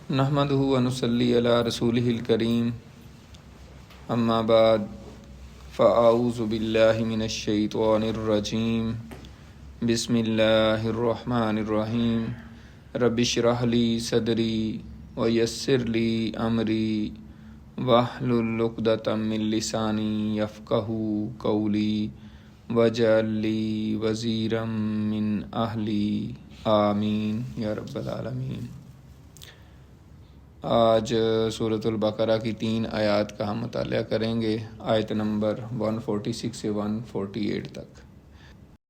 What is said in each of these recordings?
نحمدہ و نصلی علی رسولہ الکریم، اما بعد فاعوذ باللہ من الشیطان الرجیم، بسم اللہ الرحمن الرحیم۔ رب اشرح لی صدری ویسر لی امری واحلل عقدۃ من لسانی یفقہوا قولی واجعل لی وزیرا من اہلی، آمین یا رب العالمین۔ آج سورۃ البقرہ کی 3 آیات کا ہم مطالعہ کریں گے، آیت نمبر 146 سے 148 تک۔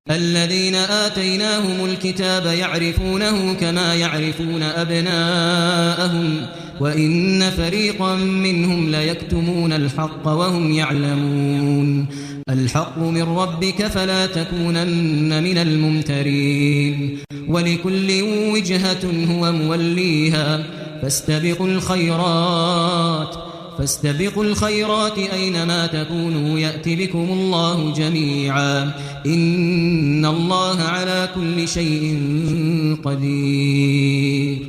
الذين آتيناهم الكتاب يعرفونه كما يعرفون أبناءهم وإن فريقا منهم ليكتمون الحق وهم يعلمون الحق من ربك فلا تكونن من الممترين ولكل وجهة هو موليها فاستبقوا الخيرات أينما تكونوا يأت بكم الله جميعا إن الله على كل شيء قدير۔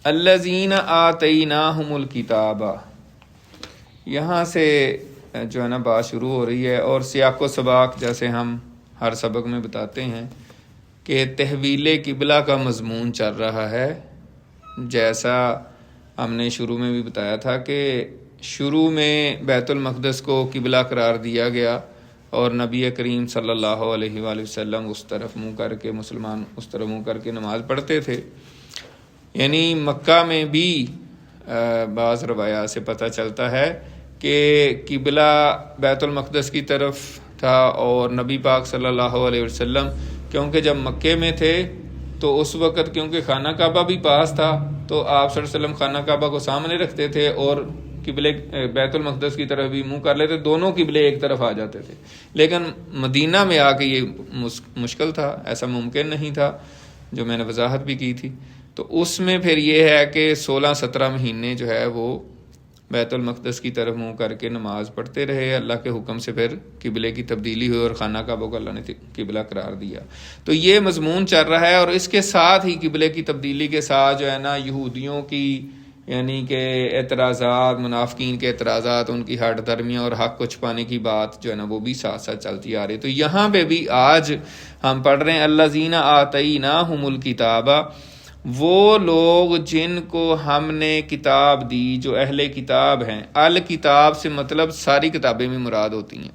الذین آتیناہم الکتاب، یہاں سے جو ہے نا بات شروع ہو رہی ہے، اور سیاق و سباق جیسے ہم ہر سبق میں بتاتے ہیں کہ تحویل قبلہ کا مضمون چل رہا ہے۔ جیسا ہم نے شروع میں بھی بتایا تھا کہ شروع میں بیت المقدس کو قبلہ قرار دیا گیا اور نبی کریم صلی اللہ علیہ وآلہ وسلم اس طرف منہ کر کے، مسلمان اس طرف منہ کر کے نماز پڑھتے تھے۔ یعنی مکہ میں بھی بعض روایات سے پتہ چلتا ہے کہ قبلہ بیت المقدس کی طرف تھا، اور نبی پاک صلی اللہ علیہ وسلم کیونکہ جب مکے میں تھے تو اس وقت کیونکہ خانہ کعبہ بھی پاس تھا، تو آپ صلی اللہ علیہ وسلم خانہ کعبہ کو سامنے رکھتے تھے اور قبلے بیت المقدس کی طرف بھی منہ کر لیتے، دونوں قبلے ایک طرف آ جاتے تھے۔ لیکن مدینہ میں آ کے یہ مشکل تھا، ایسا ممکن نہیں تھا، جو میں نے وضاحت بھی کی تھی۔ تو اس میں پھر یہ ہے کہ 16-17 مہینے جو ہے وہ بیت المقدس کی طرف منہ کر کے نماز پڑھتے رہے۔ اللہ کے حکم سے پھر قبلے کی تبدیلی ہوئی اور خانہ کعبہ کو اللہ نے قبلہ قرار دیا۔ تو یہ مضمون چل رہا ہے، اور اس کے ساتھ ہی قبلے کی تبدیلی کے ساتھ جو ہے نا یہودیوں کی یعنی کہ اعتراضات، منافقین کے اعتراضات، ان کی ہٹ دھرمیاں اور حق کو چھپانے کی بات جو ہے نا وہ بھی ساتھ ساتھ چلتی آ رہی۔ تو یہاں پہ بھی آج ہم پڑھ رہے ہیں الذین آتیناہم الکتاب، وہ لوگ جن کو ہم نے کتاب دی، جو اہل کتاب ہیں۔ الکتاب سے مطلب ساری کتابیں بھی مراد ہوتی ہیں،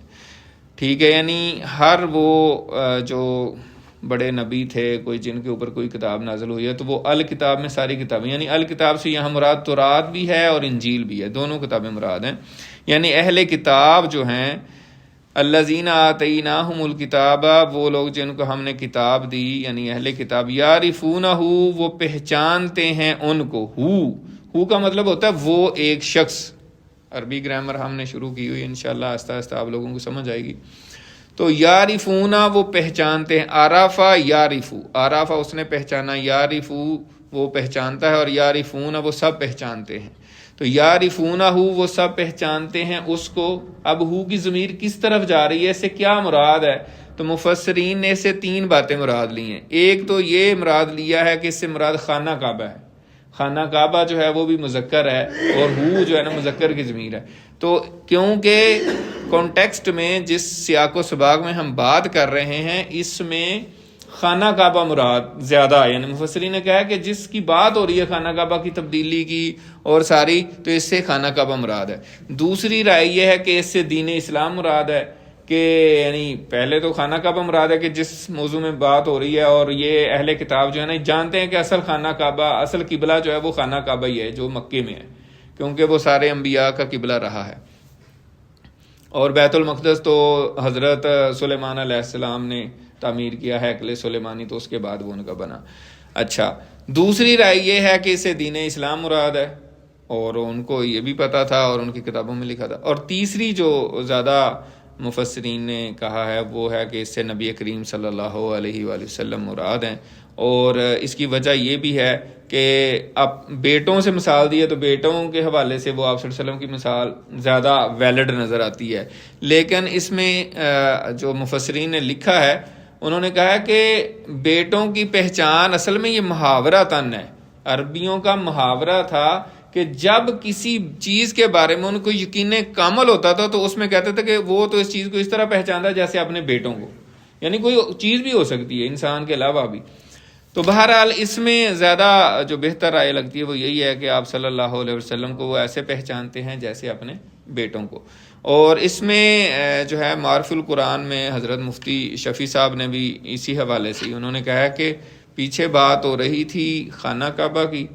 ٹھیک ہے؟ یعنی ہر وہ جو بڑے نبی تھے، کوئی جن کے اوپر کوئی کتاب نازل ہوئی ہے، تو وہ الکتاب میں ساری کتابیں، یعنی الکتاب سے یہاں مراد تورات بھی ہے اور انجیل بھی ہے، دونوں کتابیں مراد ہیں۔ یعنی اہل کتاب جو ہیں، الذین آتیناہم الکتاب، وہ لوگ جن کو ہم نے کتاب دی، یعنی اہل کتاب، یعرفونہ، وہ پہچانتے ہیں ان کو۔ ہو کا مطلب ہوتا ہے وہ ایک شخص۔ عربی گرامر ہم نے شروع کی ہوئی، انشاءاللہ آہستہ آہستہ آپ لوگوں کو سمجھ آئے گی۔ تو یعرفونہ، وہ پہچانتے ہیں۔ عرفہ یعرفو، عرفہ اس نے پہچانا، یعرفو وہ پہچانتا ہے، اور یعرفونہ وہ سب پہچانتے ہیں۔ تو یعرفونہ، وہ سب پہچانتے ہیں اس کو۔ اب ہو کی ضمیر کس طرف جا رہی ہے، اس سے کیا مراد ہے؟ تو مفسرین نے اس سے 3 باتیں مراد لی ہیں۔ ایک تو یہ مراد لیا ہے کہ اس سے مراد خانہ کعبہ ہے، خانہ کعبہ جو ہے وہ بھی مذکر ہے، اور ہو جو ہے نا مذکر کی ضمیر ہے۔ تو کیونکہ کانٹیکسٹ میں جس سیاق و سباق میں ہم بات کر رہے ہیں، اس میں خانہ کعبہ مراد زیادہ ہے، یعنی مفسرین نے کہا کہ جس کی بات ہو رہی ہے خانہ کعبہ کی تبدیلی کی اور ساری، تو اس سے خانہ کعبہ مراد ہے۔ دوسری رائے یہ ہے کہ اس سے دین اسلام مراد ہے، کہ یعنی پہلے تو خانہ کعبہ مراد ہے کہ جس موضوع میں بات ہو رہی ہے، اور یہ اہل کتاب جو ہے نا جانتے ہیں کہ اصل خانہ کعبہ، اصل قبلہ جو ہے وہ خانہ کعبہ ہی ہے جو مکے میں ہے، کیونکہ وہ سارے انبیاء کا قبلہ رہا ہے۔ اور بیت المقدس تو حضرت سلیمان علیہ السلام نے تعمیر کیا ہے، ہیکل سلیمانی، تو اس کے بعد وہ ان کا بنا۔ اچھا، دوسری رائے یہ ہے کہ اسے دین اسلام مراد ہے، اور ان کو یہ بھی پتا تھا اور ان کی کتابوں میں لکھا تھا۔ اور تیسری جو زیادہ مفسرین نے کہا ہے وہ ہے کہ اس سے نبی کریم صلی اللہ علیہ وآلہ وسلم مراد ہیں، اور اس کی وجہ یہ بھی ہے کہ اب بیٹوں سے مثال دی ہے تو بیٹوں کے حوالے سے وہ آپ صلی اللہ علیہ وسلم کی مثال زیادہ ویلڈ نظر آتی ہے، لیکن اس میں جو مفسرین نے لکھا ہے انہوں نے کہا کہ بیٹوں کی پہچان اصل میں یہ محاورہ تن ہے، عربیوں کا محاورہ تھا کہ جب کسی چیز کے بارے میں ان کو یقین کامل ہوتا تھا تو اس میں کہتے تھے کہ وہ تو اس چیز کو اس طرح پہچانتا ہے جیسے اپنے بیٹوں کو، یعنی کوئی چیز بھی ہو سکتی ہے انسان کے علاوہ بھی۔ تو بہرحال اس میں زیادہ جو بہتر رائے لگتی ہے وہ یہی ہے کہ آپ صلی اللہ علیہ وسلم کو وہ ایسے پہچانتے ہیں جیسے اپنے بیٹوں کو۔ اور اس میں جو ہے معارف القرآن میں حضرت مفتی شفیع صاحب نے بھی اسی حوالے سے انہوں نے کہا کہ پیچھے بات ہو رہی تھی خانہ کعبہ کی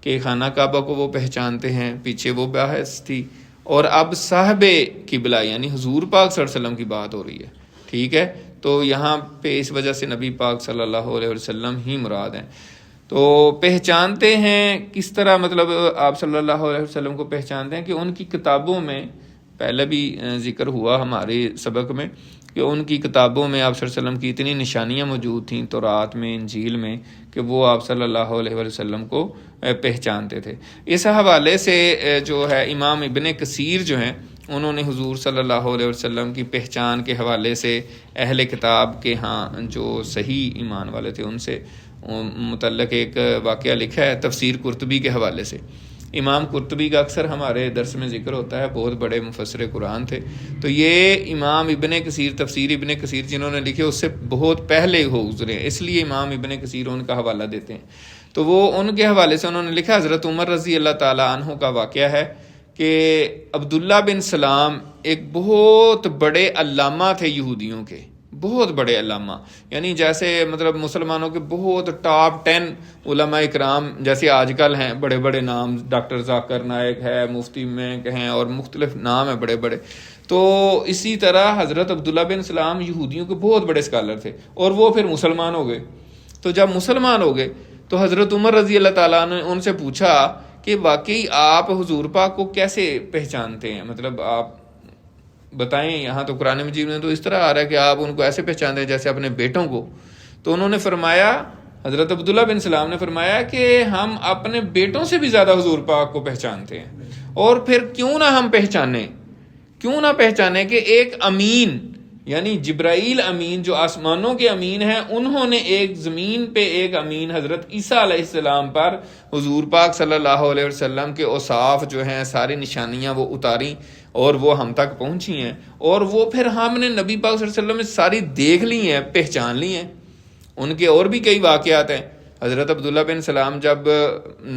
کہ خانہ کعبہ کو وہ پہچانتے ہیں، پیچھے وہ بحث تھی، اور اب صاحب قبلہ یعنی حضور پاک صلی اللہ علیہ وسلم کی بات ہو رہی ہے، ٹھیک ہے؟ تو یہاں پہ اس وجہ سے نبی پاک صلی اللہ علیہ وسلم ہی مراد ہیں۔ تو پہچانتے ہیں کس طرح، مطلب آپ صلی اللہ علیہ وسلم کو پہچانتے ہیں کہ ان کی کتابوں میں، پہلے بھی ذکر ہوا ہمارے سبق میں کہ ان کی کتابوں میں آپ صلی اللہ علیہ وسلم کی اتنی نشانیاں موجود تھیں تورات میں، انجیل میں، کہ وہ آپ صلی اللہ علیہ وسلم کو پہچانتے تھے۔ اس حوالے سے جو ہے امام ابن کثیر جو ہیں انہوں نے حضور صلی اللہ علیہ وسلم کی پہچان کے حوالے سے اہل کتاب کے ہاں جو صحیح ایمان والے تھے ان سے متعلق ایک واقعہ لکھا ہے تفسیر قرطبی کے حوالے سے۔ امام قرطبی کا اکثر ہمارے درس میں ذکر ہوتا ہے، بہت بڑے مفسر قرآن تھے۔ تو یہ امام ابن کثیر، تفسیر ابن کثیر جنہوں نے لکھے اس سے بہت پہلے ہو گزرے، اس لیے امام ابن کثیر ان کا حوالہ دیتے ہیں۔ تو وہ ان کے حوالے سے انہوں نے لکھا حضرت عمر رضی اللہ تعالیٰ عنہ کا واقعہ ہے کہ عبداللہ بن سلام ایک بہت بڑے علامہ تھے یہودیوں کے، بہت بڑے علامہ، یعنی جیسے مطلب مسلمانوں کے بہت ٹاپ 10 علماء اکرام جیسے آج کل ہیں، بڑے بڑے نام، ڈاکٹر ذاکر نائک ہے، مفتی مینک ہیں، اور مختلف نام ہیں بڑے بڑے۔ تو اسی طرح حضرت عبداللہ بن سلام یہودیوں کے بہت بڑے اسکالر تھے، اور وہ پھر مسلمان ہو گئے۔ تو جب مسلمان ہو گئے تو حضرت عمر رضی اللہ تعالیٰ نے ان سے پوچھا کہ واقعی آپ حضور پاک کو کیسے پہچانتے ہیں، مطلب آپ بتائیں، یہاں تو قرآن مجید میں تو اس طرح آ رہا ہے کہ آپ ان کو ایسے پہچانتے ہیں جیسے اپنے بیٹوں کو۔ تو انہوں نے فرمایا، حضرت عبداللہ بن سلام نے فرمایا کہ ہم اپنے بیٹوں سے بھی زیادہ حضور پاک کو پہچانتے ہیں، اور پھر کیوں نہ ہم پہچانیں کہ ایک امین یعنی جبرائیل امین جو آسمانوں کے امین ہیں، انہوں نے ایک زمین پہ ایک امین حضرت عیسیٰ علیہ السلام پر حضور پاک صلی اللہ علیہ وسلم کے اوصاف جو ہیں، ساری نشانیاں وہ اتاریں اور وہ ہم تک پہنچی ہیں، اور وہ پھر ہم نے نبی پاک صلی اللہ علیہ وسلم میں ساری دیکھ لی ہیں، پہچان لی ہیں۔ ان کے اور بھی کئی واقعات ہیں۔ حضرت عبداللہ بن سلام جب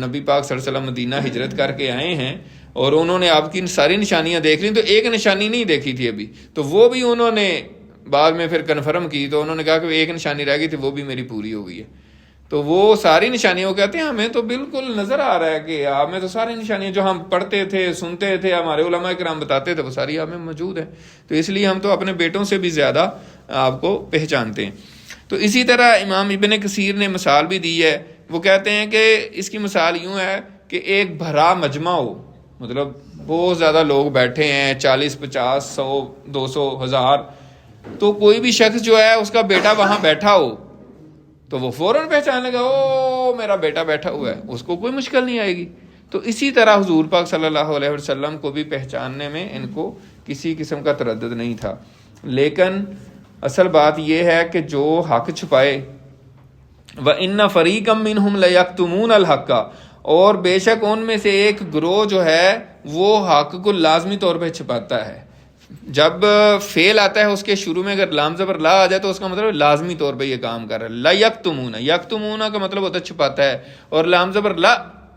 نبی پاک صلی اللہ علیہ وسلم مدینہ ہجرت کر کے آئے ہیں اور انہوں نے آپ کی ساری نشانیاں دیکھ لیں، تو ایک نشانی نہیں دیکھی تھی ابھی، تو وہ بھی انہوں نے بعد میں پھر کنفرم کی، تو انہوں نے کہا کہ ایک نشانی رہ گئی تھی، وہ بھی میری پوری ہو گئی ہے۔ تو وہ ساری نشانیاں، وہ کہتے ہیں ہمیں تو بالکل نظر آ رہا ہے کہ آپ میں تو ساری نشانیاں جو ہم پڑھتے تھے، سنتے تھے، ہمارے علماء کرام بتاتے تھے، وہ ساری آپ میں موجود ہیں، تو اس لیے ہم تو اپنے بیٹوں سے بھی زیادہ آپ کو پہچانتے ہیں۔ تو اسی طرح امام ابن کثیر نے مثال بھی دی ہے، وہ کہتے ہیں کہ اس کی مثال یوں ہے کہ ایک بھرا مجمع ہو، مطلب بہت زیادہ لوگ بیٹھے ہیں، 40 50 100 200 1000، تو کوئی بھی شخص جو ہے اس کا بیٹا وہاں بیٹھا ہو تو وہ فوراً پہچان لے گا، او میرا بیٹا بیٹھا ہوا ہے، اس کو کوئی مشکل نہیں آئے گی۔ تو اسی طرح حضور پاک صلی اللہ علیہ وسلم کو بھی پہچاننے میں ان کو کسی قسم کا تردد نہیں تھا۔ لیکن اصل بات یہ ہے کہ جو حق چھپائے، وَإِنَّ فَرِيقًا مِّنْهُمْ لَيَكْتُمُونَ الْحَقَّ، اور بے شک ان میں سے ایک گروہ جو ہے وہ حق کو لازمی طور پہ چھپاتا ہے۔ جب فعل آتا ہے اس کے شروع میں اگر لام زبر لا آ جائے تو اس کا مطلب لازمی طور پہ یہ کام کر رہا ہے۔ لا یکتمون کا مطلب ہوتا ہے چھپاتا ہے، اور لام زبر لا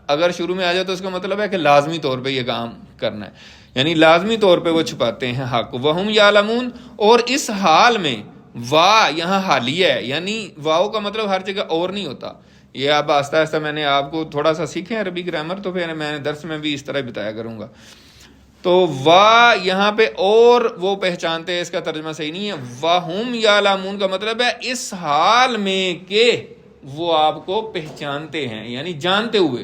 اگر شروع میں آ جائے تو اس کا مطلب ہے کہ لازمی طور پہ یہ کام کرنا ہے، یعنی لازمی طور پہ وہ چھپاتے ہیں حق۔ وہم یعلمون، اور اس حال میں، وا یہاں حالیہ ہے، یعنی واؤ کا مطلب ہر جگہ اور نہیں ہوتا۔ یہ آپ آہستہ آہستہ میں نے آپ کو تھوڑا سا سیکھیں عربی گرامر، تو پھر میں درس میں بھی اس طرح بتایا کروں گا۔ تو وا یہاں پہ اور وہ پہچانتے ہیں، اس کا ترجمہ صحیح نہیں ہے۔ وَهُمْ يَعْلَمُونَ کا مطلب ہے اس حال میں کہ وہ آپ کو پہچانتے ہیں، یعنی جانتے ہوئے،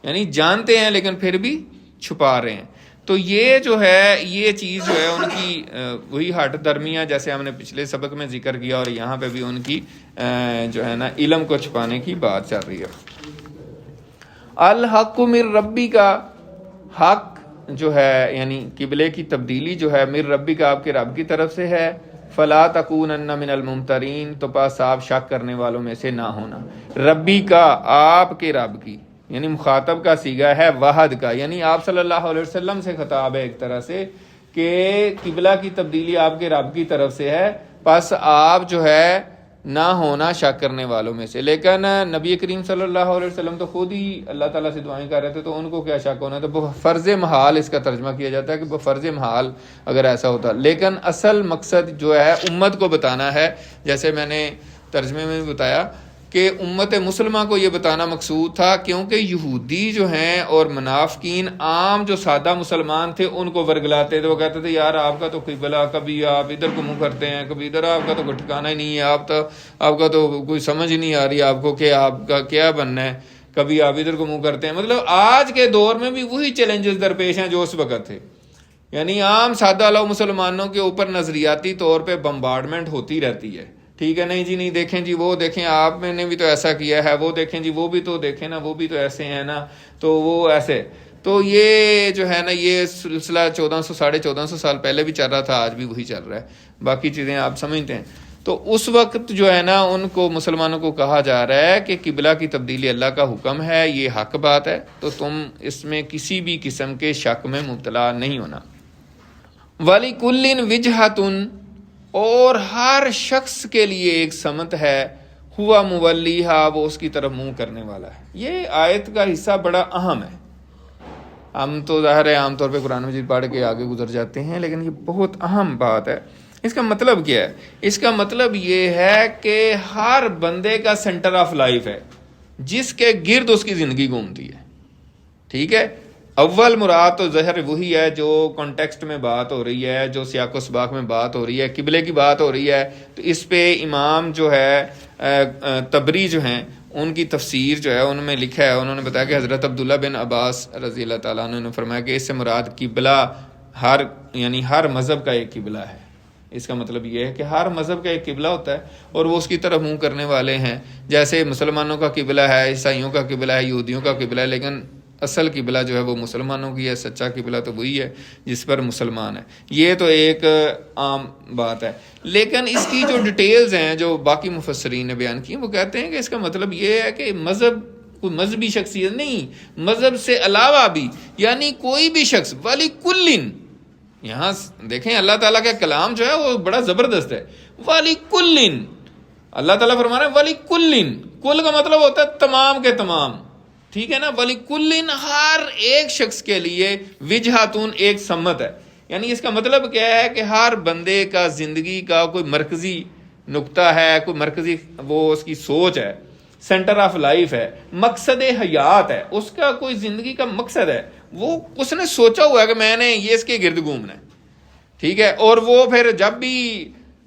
یعنی جانتے ہیں لیکن پھر بھی چھپا رہے ہیں۔ تو یہ جو ہے، یہ چیز جو ہے ان کی وہی ہٹ درمیاں جیسے ہم نے پچھلے سبق میں ذکر کیا، اور یہاں پہ بھی ان کی جو ہے نا علم کو چھپانے کی بات چل رہی ہے۔ الحق من ربی کا، حق جو ہے یعنی قبلے کی تبدیلی جو ہے، مر ربی کا آپ کے رب کی طرف سے ہے، فلا تکونن من الممترین، تو پس آپ شک کرنے والوں میں سے نہ ہونا. ربی کا، آپ کے رب کی، یعنی مخاطب کا صیغہ ہے واحد کا، یعنی آپ صلی اللہ علیہ وسلم سے خطاب ہے ایک طرح سے کہ قبلہ کی تبدیلی آپ کے رب کی طرف سے ہے، پس آپ جو ہے نہ ہونا شک کرنے والوں میں سے. لیکن نبی کریم صلی اللہ علیہ وسلم تو خود ہی اللہ تعالیٰ سے دعائیں کر رہے تھے، تو ان کو کیا شک ہونا. تو فرض محال اس کا ترجمہ کیا جاتا ہے کہ فرض محال اگر ایسا ہوتا. لیکن اصل مقصد جو ہے امت کو بتانا ہے، جیسے میں نے ترجمے میں بھی بتایا کہ امت مسلمہ کو یہ بتانا مقصود تھا، کیونکہ یہودی جو ہیں اور منافقین عام جو سادہ مسلمان تھے ان کو ورگلاتے تھے. وہ کہتے تھے یار آپ کا تو قبلہ، کبھی آپ ادھر کو منہ کرتے ہیں، کبھی ادھر، آپ کا تو کوئی ٹھکانا ہی نہیں ہے، آپ کا تو کوئی سمجھ ہی نہیں آ رہی آپ کو کہ آپ کا کیا بننا ہے، کبھی آپ ادھر کو منہ کرتے ہیں. مطلب آج کے دور میں بھی وہی چیلنجز درپیش ہیں جو اس وقت تھے. یعنی عام سادہ لو مسلمانوں کے اوپر نظریاتی طور پہ بمبارڈمنٹ ہوتی رہتی ہے. ٹھیک ہے، نہیں جی نہیں، دیکھیں جی وہ دیکھیں آپ میں نے بھی تو ایسا کیا ہے، وہ دیکھیں جی وہ بھی تو دیکھیں نا، وہ بھی تو ایسے ہیں نا، تو وہ ایسے. تو یہ جو ہے نا یہ سلسلہ 1400 سال پہلے بھی چل رہا تھا، آج بھی وہی چل رہا ہے. باقی چیزیں آپ سمجھتے ہیں. تو اس وقت جو ہے نا ان کو، مسلمانوں کو کہا جا رہا ہے کہ قبلہ کی تبدیلی اللہ کا حکم ہے، یہ حق بات ہے، تو تم اس میں کسی بھی قسم کے شک میں مبتلا نہیں ہونا. وَلِكُلٍّ وِجْهَةٌ، اور ہر شخص کے لیے ایک سمت ہے، ہوا مولیہا، وہ اس کی طرف منہ کرنے والا ہے. یہ آیت کا حصہ بڑا اہم ہے. ہم تو ظاہر ہے عام طور پہ قرآن مجید پڑھ کے آگے گزر جاتے ہیں، لیکن یہ بہت اہم بات ہے. اس کا مطلب کیا ہے؟ اس کا مطلب یہ ہے کہ ہر بندے کا سینٹر آف لائف ہے جس کے گرد اس کی زندگی گھومتی ہے. ٹھیک ہے، اول مراد تو ظاہر وہی ہے جو کانٹیکسٹ میں بات ہو رہی ہے، جو سیاق و سباق میں بات ہو رہی ہے، قبلے کی بات ہو رہی ہے. تو اس پہ امام جو ہے طبری جو ہیں ان کی تفسیر جو ہے ان میں لکھا ہے، انہوں نے بتایا کہ حضرت عبداللہ بن عباس رضی اللہ تعالیٰ عنہ نے فرمایا کہ اس سے مراد قبلہ یعنی ہر مذہب کا ایک قبلہ ہے. اس کا مطلب یہ ہے کہ ہر مذہب کا ایک قبلہ ہوتا ہے اور وہ اس کی طرف منہ کرنے والے ہیں. جیسے مسلمانوں کا قبلہ ہے، عیسائیوں کا قبلہ ہے، یہودیوں کا قبلہ ہے، لیکن اصل قبلہ جو ہے وہ مسلمانوں کی ہے. سچا قبلہ تو وہی ہے جس پر مسلمان ہے. یہ تو ایک عام بات ہے. لیکن اس کی جو ڈیٹیلز ہیں جو باقی مفسرین نے بیان کی، وہ کہتے ہیں کہ اس کا مطلب یہ ہے کہ مذہب کوئی مذہبی شخصیت نہیں، مذہب سے علاوہ بھی، یعنی کوئی بھی شخص. ولی کلن، یہاں دیکھیں اللہ تعالیٰ کا کلام جو ہے وہ بڑا زبردست ہے. ولی کلن، اللہ تعالیٰ فرما رہا ہے ولی کلن، کل کا مطلب ہوتا ہے تمام کے تمام. ٹھیک ہے نا، ولی کلن، ہر ایک شخص کے لیے، وجہتون، ایک سمت ہے. یعنی اس کا مطلب کیا ہے کہ ہر بندے کا زندگی کا کوئی مرکزی نقطہ ہے، کوئی مرکزی وہ اس کی سوچ ہے، سینٹر آف لائف ہے، مقصد حیات ہے، اس کا کوئی زندگی کا مقصد ہے. وہ اس نے سوچا ہوا ہے کہ میں نے یہ اس کے گرد گھومنا ہے. ٹھیک ہے، اور وہ پھر جب بھی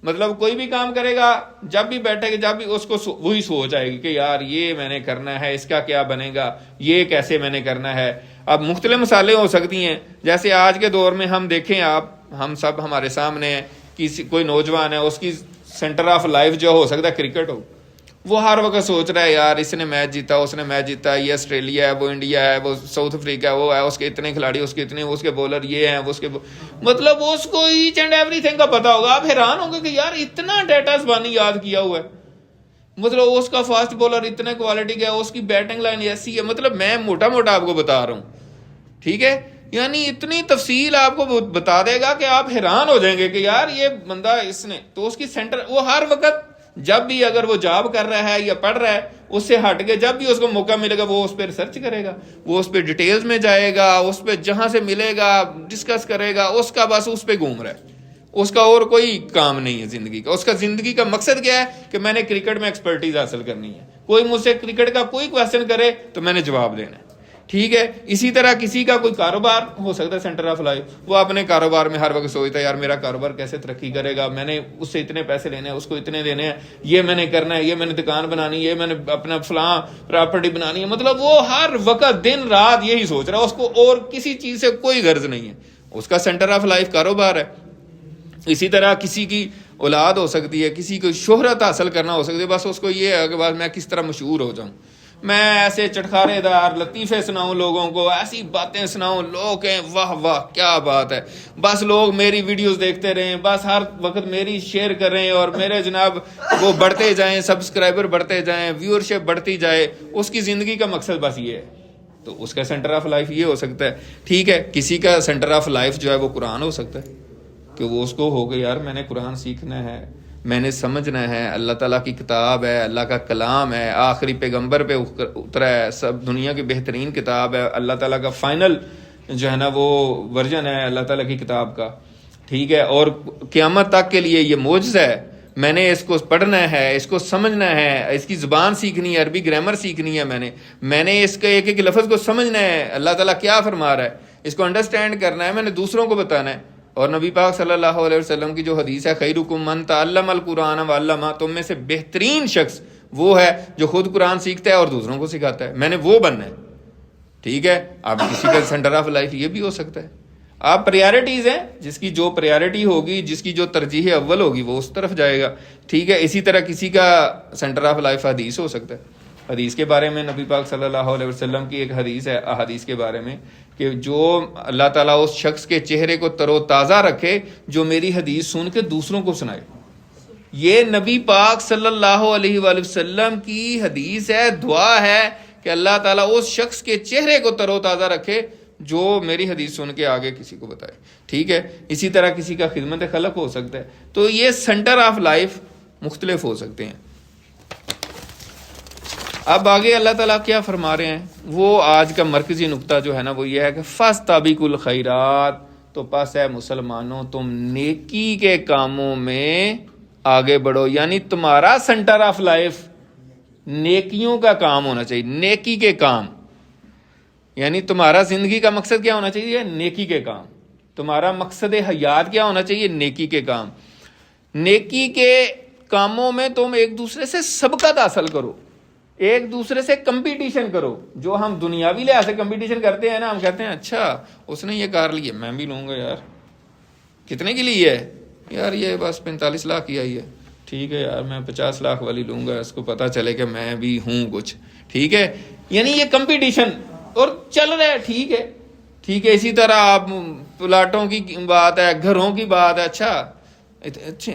مطلب کوئی بھی کام کرے گا، جب بھی بیٹھے گا، جب بھی اس کو وہی سوچ آئے گی کہ یار یہ میں نے کرنا ہے، اس کا کیا بنے گا، یہ کیسے میں نے کرنا ہے. اب مختلف مثالیں ہو سکتی ہیں، جیسے آج کے دور میں ہم دیکھیں، ہم سب ہمارے سامنے ہیں، کوئی نوجوان ہے، اس کی سینٹر آف لائف جو ہو سکتا ہے کرکٹ ہو. وہ ہر وقت سوچ رہا ہے یار اس نے میچ جیتا، اس نے میچ جیتا، یہ آسٹریلیا ہے، وہ انڈیا ہے، وہ ساؤتھ افریقہ ہے، وہ ہے، اس کے اتنے کھلاڑی، اس کے اتنے، اس کے بولر یہ ہیں، اس کے مطلب اس کو ایچ اینڈ ایوری تھنگ کا پتا ہوگا. آپ حیران ہوں گے کہ یار اتنا ڈیٹا زبانی یاد کیا ہوا ہے. مطلب اس کا فاسٹ بولر اتنے کوالٹی کا ہے، اس کی بیٹنگ لائن ایسی ہے. مطلب میں موٹا موٹا آپ کو بتا رہا ہوں. ٹھیک ہے، یعنی اتنی تفصیل آپ کو بتا دے گا کہ آپ حیران ہو جائیں گے کہ یار یہ بندہ اس نے تو اس کی سینٹر، وہ ہر وقت جب بھی اگر وہ جاب کر رہا ہے یا پڑھ رہا ہے، اس سے ہٹ کے جب بھی اس کو موقع ملے گا وہ اس پہ ریسرچ کرے گا، وہ اس پہ ڈیٹیلز میں جائے گا، اس پہ جہاں سے ملے گا ڈسکس کرے گا. اس کا بس اس پہ گھوم رہا ہے، اس کا اور کوئی کام نہیں ہے زندگی کا. اس کا زندگی کا مقصد کیا ہے کہ میں نے کرکٹ میں ایکسپرٹیز حاصل کرنی ہے. کوئی مجھ سے کرکٹ کا کوئی کویسچن کرے تو میں نے جواب دینا ہے. ٹھیک ہے، اسی طرح کسی کا کوئی کاروبار ہو سکتا ہے سینٹر آف لائف، وہ اپنے کاروبار میں ہر وقت سوچتا ہے یار میرا کاروبار کیسے ترقی کرے گا، میں نے اس سے اتنے پیسے لینے ہیں، اس کو اتنے دینے ہیں، یہ میں نے کرنا ہے، یہ میں نے دکان بنانی ہے، یہ میں نے اپنا فلاں پراپرٹی بنانی ہے. مطلب وہ ہر وقت دن رات یہی سوچ رہا ہے، اس کو اور کسی چیز سے کوئی غرض نہیں ہے. اس کا سینٹر آف لائف کاروبار ہے. اسی طرح کسی کی اولاد ہو سکتی ہے، کسی کو شہرت حاصل کرنا ہو سکتی ہے، بس اس کو یہ ہے کہ بس میں کس طرح مشہور ہو جاؤں، میں ایسے چٹخارے دار لطیفے سناؤں لوگوں کو، ایسی باتیں سناؤں، لوگ کہیں واہ واہ کیا بات ہے، بس لوگ میری ویڈیوز دیکھتے رہیں، بس ہر وقت میری شیئر کریں اور میرے جناب وہ بڑھتے جائیں، سبسکرائبر بڑھتے جائیں، ویورشپ بڑھتی جائے، اس کی زندگی کا مقصد بس یہ ہے. تو اس کا سینٹر آف لائف یہ ہو سکتا ہے. ٹھیک ہے، کسی کا سینٹر آف لائف جو ہے وہ قرآن ہو سکتا ہے کہ وہ اس کو ہو گیا یار میں نے قرآن سیکھنا ہے، میں نے سمجھنا ہے، اللہ تعالیٰ کی کتاب ہے، اللہ کا کلام ہے، آخری پیغمبر پہ اترا ہے، سب دنیا کی بہترین کتاب ہے، اللہ تعالیٰ کا فائنل جو ہے نا وہ ورژن ہے اللہ تعالیٰ کی کتاب کا. ٹھیک ہے، اور قیامت تک کے لیے یہ معجزہ ہے، میں نے اس کو پڑھنا ہے، اس کو سمجھنا ہے، اس کی زبان سیکھنی ہے، عربی گرامر سیکھنی ہے، میں نے اس کے ایک ایک لفظ کو سمجھنا ہے، اللہ تعالیٰ کیا فرما رہا ہے اس کو انڈرسٹینڈ کرنا ہے، میں نے دوسروں کو بتانا ہے. اور نبی پاک صلی اللہ علیہ وسلم کی جو حدیث ہے خیرکم من تعلم القرآن وعلمہ، تم میں سے بہترین شخص وہ ہے جو خود قرآن سیکھتا ہے اور دوسروں کو سکھاتا ہے، میں نے وہ بننا ہے. ٹھیک ہے، اب کسی کا سینٹر آف لائف یہ بھی ہو سکتا ہے. آپ پریارٹیز ہیں، جس کی جو پریارٹی ہوگی، جس کی جو ترجیح اول ہوگی وہ اس طرف جائے گا. ٹھیک ہے، اسی طرح کسی کا سینٹر آف لائف حدیث ہو سکتا ہے. حدیث کے بارے میں نبی پاک صلی اللہ علیہ وسلم کی ایک حدیث ہے احادیث کے بارے میں کہ جو اللہ تعالیٰ اس شخص کے چہرے کو تر و تازہ رکھے جو میری حدیث سن کے دوسروں کو سنائے. یہ نبی پاک صلی اللہ علیہ وآلہ وسلم کی حدیث ہے، دعا ہے کہ اللہ تعالیٰ اس شخص کے چہرے کو تر و تازہ رکھے جو میری حدیث سن کے آگے کسی کو بتائے. ٹھیک ہے، اسی طرح کسی کا خدمت خلق ہو سکتا ہے. تو یہ سینٹر آف لائف مختلف ہو سکتے ہیں. اب آگے اللہ تعالیٰ کیا فرما رہے ہیں، وہ آج کا مرکزی نقطہ جو ہے نا وہ یہ ہے کہ فاستبقوا الخیرات، تو پس ہے مسلمانوں تم نیکی کے کاموں میں آگے بڑھو. یعنی تمہارا سینٹر آف لائف نیکیوں کا کام ہونا چاہیے، نیکی کے کام. یعنی تمہارا زندگی کا مقصد کیا ہونا چاہیے؟ نیکی کے کام. تمہارا مقصد حیات کیا ہونا چاہیے؟ نیکی کے کام. نیکی کے کاموں میں تم ایک دوسرے سے سبقت حاصل کرو، ایک دوسرے سے کمپٹیشن کرو. جو ہم دنیاوی لحاظ سے کمپٹیشن کرتے ہیں نا، ہم کہتے ہیں اچھا اس نے یہ کار لی ہے میں بھی لوں گا. یار کتنے کی لی ہے؟ یار یہ بس 45 لاکھ کی آئی ہے. ٹھیک ہے یار میں 50 لاکھ والی لوں گا، اس کو پتہ چلے کہ میں بھی ہوں کچھ. ٹھیک ہے، یعنی یہ کمپٹیشن اور چل رہا ہے. ٹھیک ہے، ٹھیک ہے. اسی طرح آپ پلاٹوں کی بات ہے، گھروں کی بات ہے. اچھا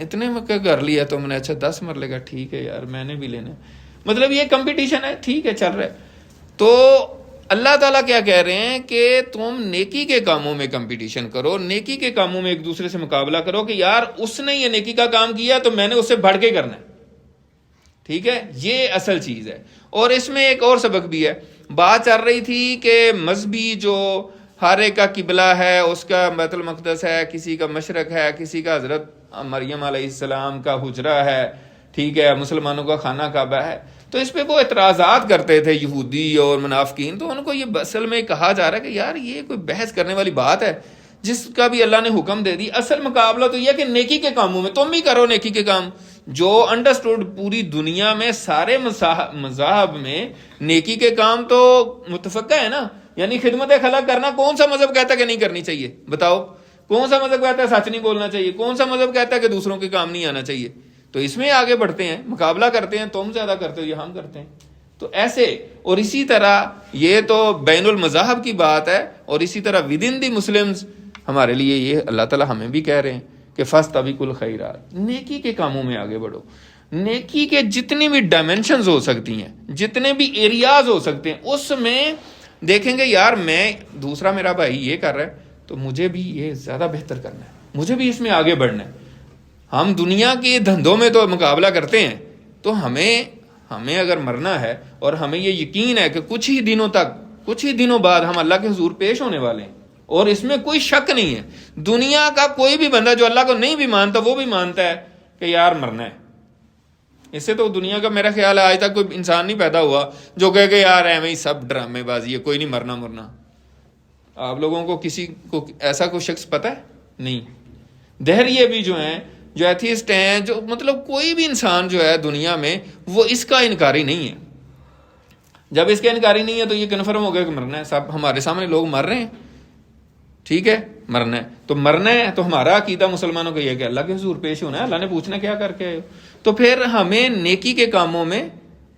اتنے میں کیا گھر لیا تم نے؟ اچھا 10 مرلے کا. ٹھیک ہے یار میں نے بھی لینا. مطلب یہ کمپٹیشن ہے. ٹھیک ہے، چل رہا ہے. تو اللہ تعالیٰ کیا کہہ رہے ہیں کہ تم نیکی کے کاموں میں کمپٹیشن کرو، نیکی کے کاموں میں ایک دوسرے سے مقابلہ کرو کہ یار اس نے یہ نیکی کا کام کیا تو میں نے اس سے بڑھ کے کرنا ہے. ٹھیک ہے، یہ اصل چیز ہے. اور اس میں ایک اور سبق بھی ہے. بات چل رہی تھی کہ مذہبی جو ہر ایک کا قبلہ ہے، اس کا بیت المقدس ہے، کسی کا مشرق ہے، کسی کا حضرت مریم علیہ السلام کا حجرہ ہے. ٹھیک ہے، مسلمانوں کا خانہ کعبہ ہے. تو اس پہ وہ اعتراضات کرتے تھے یہودی اور منافقین. تو ان کو یہ اصل میں کہا جا رہا ہے کہ یار یہ کوئی بحث کرنے والی بات ہے جس کا بھی اللہ نے حکم دے دی. اصل مقابلہ تو یہ کہ نیکی کے کاموں میں تم بھی کرو نیکی کے کام. جو انڈرسٹوڈ پوری دنیا میں سارے مذاہب میں نیکی کے کام تو متفقہ ہے نا. یعنی خدمت خلق کرنا کون سا مذہب کہتا ہے کہ نہیں کرنی چاہیے؟ بتاؤ. کون سا مذہب کہتا ہے سچ نہیں بولنا چاہیے؟ کون سا مذہب کہتا ہے کہ دوسروں کے کام نہیں آنا چاہیے؟ تو اس میں آگے بڑھتے ہیں، مقابلہ کرتے ہیں. تم زیادہ کرتے ہو، یہ ہم کرتے ہیں. تو ایسے اور اسی طرح یہ تو بین المذاہب کی بات ہے. اور اسی طرح ود ان دی مسلمز ہمارے لیے یہ اللہ تعالیٰ ہمیں بھی کہہ رہے ہیں کہ فاستبقوا الخیرات، نیکی کے کاموں میں آگے بڑھو. نیکی کے جتنی بھی ڈائمینشنز ہو سکتی ہیں، جتنے بھی ایریاز ہو سکتے ہیں، اس میں دیکھیں گے یار میں دوسرا میرا بھائی یہ کر رہا ہے تو مجھے بھی یہ زیادہ بہتر کرنا ہے، مجھے بھی اس میں آگے بڑھنا ہے. ہم دنیا کے دھندوں میں تو مقابلہ کرتے ہیں. تو ہمیں اگر مرنا ہے اور ہمیں یہ یقین ہے کہ کچھ ہی دنوں بعد ہم اللہ کے حضور پیش ہونے والے ہیں، اور اس میں کوئی شک نہیں ہے. دنیا کا کوئی بھی بندہ جو اللہ کو نہیں بھی مانتا وہ بھی مانتا ہے کہ یار مرنا ہے. اس سے تو دنیا کا میرا خیال ہے آج تک کوئی انسان نہیں پیدا ہوا جو کہے کہ یار ایویں سب ڈرامے بازی ہے، کوئی نہیں مرنا. آپ لوگوں کو کسی کو ایسا کوئی شخص پتہ ہے؟ نہیں. دہریے بھی جو ہیں، جو ایتھیسٹ ہیں، جو مطلب کوئی بھی انسان جو ہے دنیا میں وہ اس کا انکاری نہیں ہے. جب اس کا انکاری نہیں ہے تو یہ کنفرم ہو گیا کہ مرنا ہے. سب ہمارے سامنے لوگ مر رہے ہیں. ٹھیک ہے، مرنا ہے تو مرنا ہے. تو ہمارا عقیدہ مسلمانوں کا یہ ہے کہ اللہ کے حضور پیش ہونا ہے، اللہ نے پوچھنا کیا کر کے آئے ہو. تو پھر ہمیں نیکی کے کاموں میں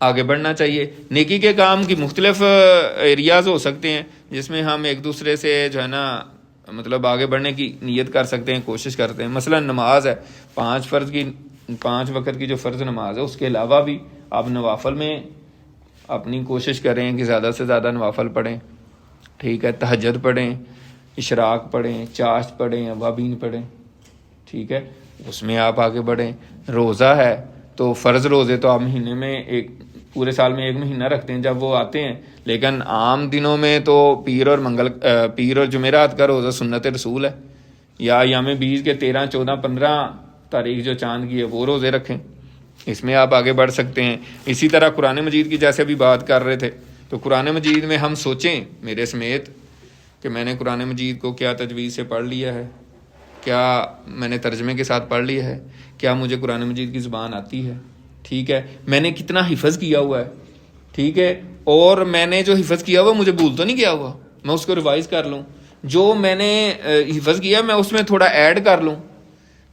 آگے بڑھنا چاہیے. نیکی کے کام کی مختلف ایریاز ہو سکتے ہیں جس میں ہم ایک دوسرے سے جو ہے نا مطلب آگے بڑھنے کی نیت کر سکتے ہیں, کوشش کرتے ہیں. مثلا نماز ہے, 5 وقت کی جو فرض نماز ہے, اس کے علاوہ بھی آپ نوافل میں اپنی کوشش کریں کہ زیادہ سے زیادہ نوافل پڑھیں. ٹھیک ہے, تہجد پڑھیں, اشراق پڑھیں, چاشت پڑھیں, اوابین پڑھیں. ٹھیک ہے, اس میں آپ آگے بڑھیں. روزہ ہے تو فرض روزے تو آپ مہینے میں پورے سال میں 1 مہینہ رکھتے ہیں جب وہ آتے ہیں, لیکن عام دنوں میں تو پیر اور جمعرات کا روزہ سنت رسول ہے, یا ایام 20 کے 13, 14, 15 تاریخ جو چاند کی ہے وہ روزے رکھیں. اس میں آپ آگے بڑھ سکتے ہیں. اسی طرح قرآن مجید کی جیسے بھی بات کر رہے تھے, تو قرآن مجید میں ہم سوچیں میرے سمیت کہ میں نے قرآن مجید کو کیا تجوید سے پڑھ لیا ہے, کیا میں نے ترجمے کے ساتھ پڑھ لیا ہے, کیا مجھے قرآن مجید کی زبان آتی ہے. ٹھیک ہے, میں نے کتنا حفظ کیا ہوا ہے. ٹھیک ہے, اور میں نے جو حفظ کیا ہوا مجھے بھول تو نہیں گیا ہوا, میں اس کو ریوائز کر لوں. جو میں نے حفظ کیا میں اس میں تھوڑا ایڈ کر لوں.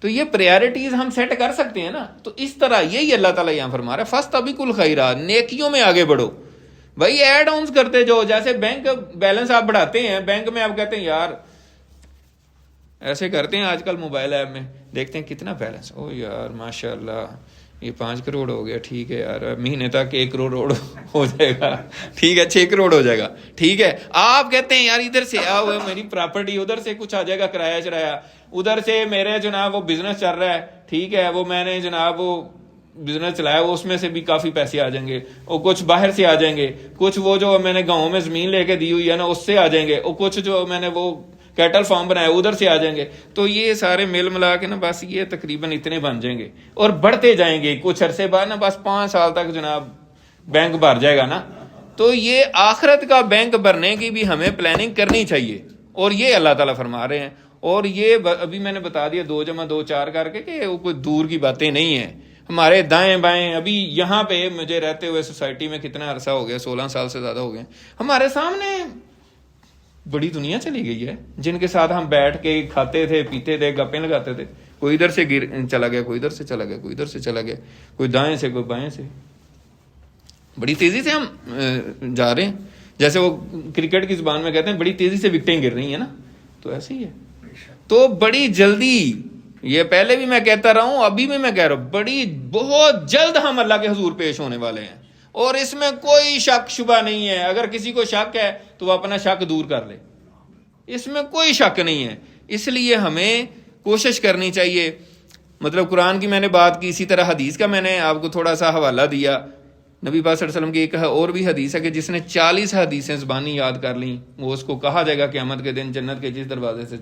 تو یہ پریارٹیز ہم سیٹ کر سکتے ہیں نا. تو اس طرح یہی اللہ تعالیٰ یہاں فرما رہا ہے, فاستبقوا الخیرات, نیکیوں میں آگے بڑھو. بھائی ایڈ آنس کرتے جو, جیسے بینک بیلنس آپ بڑھاتے ہیں, بینک میں آپ کہتے ہیں یار ایسے کرتے ہیں آج کل موبائل ایپ میں دیکھتے ہیں کتنا بیلنس, او یار ماشاء اللہ یہ 5 کروڑ ہو گیا. ٹھیک ہے یار, مہینے تک 1 کروڑ ہو جائے گا. ٹھیک ہے, 6 کروڑ ہو جائے گا. ٹھیک ہے, آپ کہتے ہیں یار ادھر سے میری پراپرٹی, ادھر سے کچھ آ جائے گا کرایہ چرایا, ادھر سے میرے جناب وہ بزنس چل رہا ہے. ٹھیک ہے, وہ میں نے جناب وہ بزنس چلایا, وہ اس میں سے بھی کافی پیسے آ جائیں گے, اور کچھ باہر سے آ جائیں گے, کچھ وہ جو میں نے گاؤں میں زمین لے کے دی ہوئی ہے نا اس سے آ جائیں گے, اور کچھ جو میں نے وہ کیٹل فارم بنایا ادھر سے آ جائیں گے. تو یہ سارے مل ملا کے نا بس یہ تقریباً اتنے بن جائیں گے, اور بڑھتے جائیں گے. کچھ عرصے بعد نا بس 5 سال تک جناب بینک بھر جائے گا نا. تو یہ آخرت کا بینک بھرنے کی بھی ہمیں پلاننگ کرنی چاہیے, اور یہ اللہ تعالیٰ فرما رہے ہیں. اور یہ ابھی میں نے بتا دیا 2 × 2 4 کر کے کہ وہ کوئی دور کی باتیں نہیں ہیں. ہمارے دائیں بائیں ابھی یہاں پہ مجھے رہتے ہوئے سوسائٹی میں کتنا عرصہ ہو گیا, 16 سال سے زیادہ ہو گئے. ہمارے سامنے بڑی دنیا چلی گئی ہے جن کے ساتھ ہم بیٹھ کے کھاتے تھے, پیتے تھے, گپیں لگاتے تھے. کوئی ادھر سے چلا گیا, کوئی ادھر سے چلا گیا, کوئی ادھر سے چلا گیا, کوئی دائیں سے کوئی بائیں سے. بڑی تیزی سے ہم جا رہے ہیں, جیسے وہ کرکٹ کی زبان میں کہتے ہیں بڑی تیزی سے وکٹیں گر رہی ہیں نا, تو ایسے ہی ہے. تو بڑی جلدی, یہ پہلے بھی میں کہتا رہا ہوں, ابھی بھی میں کہہ رہا ہوں, بہت جلد ہم اللہ کے حضور پیش ہونے والے ہیں, اور اس میں کوئی شک شبہ نہیں ہے. اگر کسی کو شک ہے تو وہ اپنا شک دور کر لے, اس میں کوئی شک نہیں ہے. اس لیے ہمیں کوشش کرنی چاہیے. مطلب قرآن کی میں نے بات کی, اسی طرح حدیث کا میں نے آپ کو تھوڑا سا حوالہ دیا. نبی پاک صلی اللہ علیہ وسلم کی ایک اور بھی حدیث ہے کہ جس نے 40 حدیثیں زبانی یاد کر لیں وہ اس کو کہا جائے گا قیامت کے دن جنت کے جس دروازے سے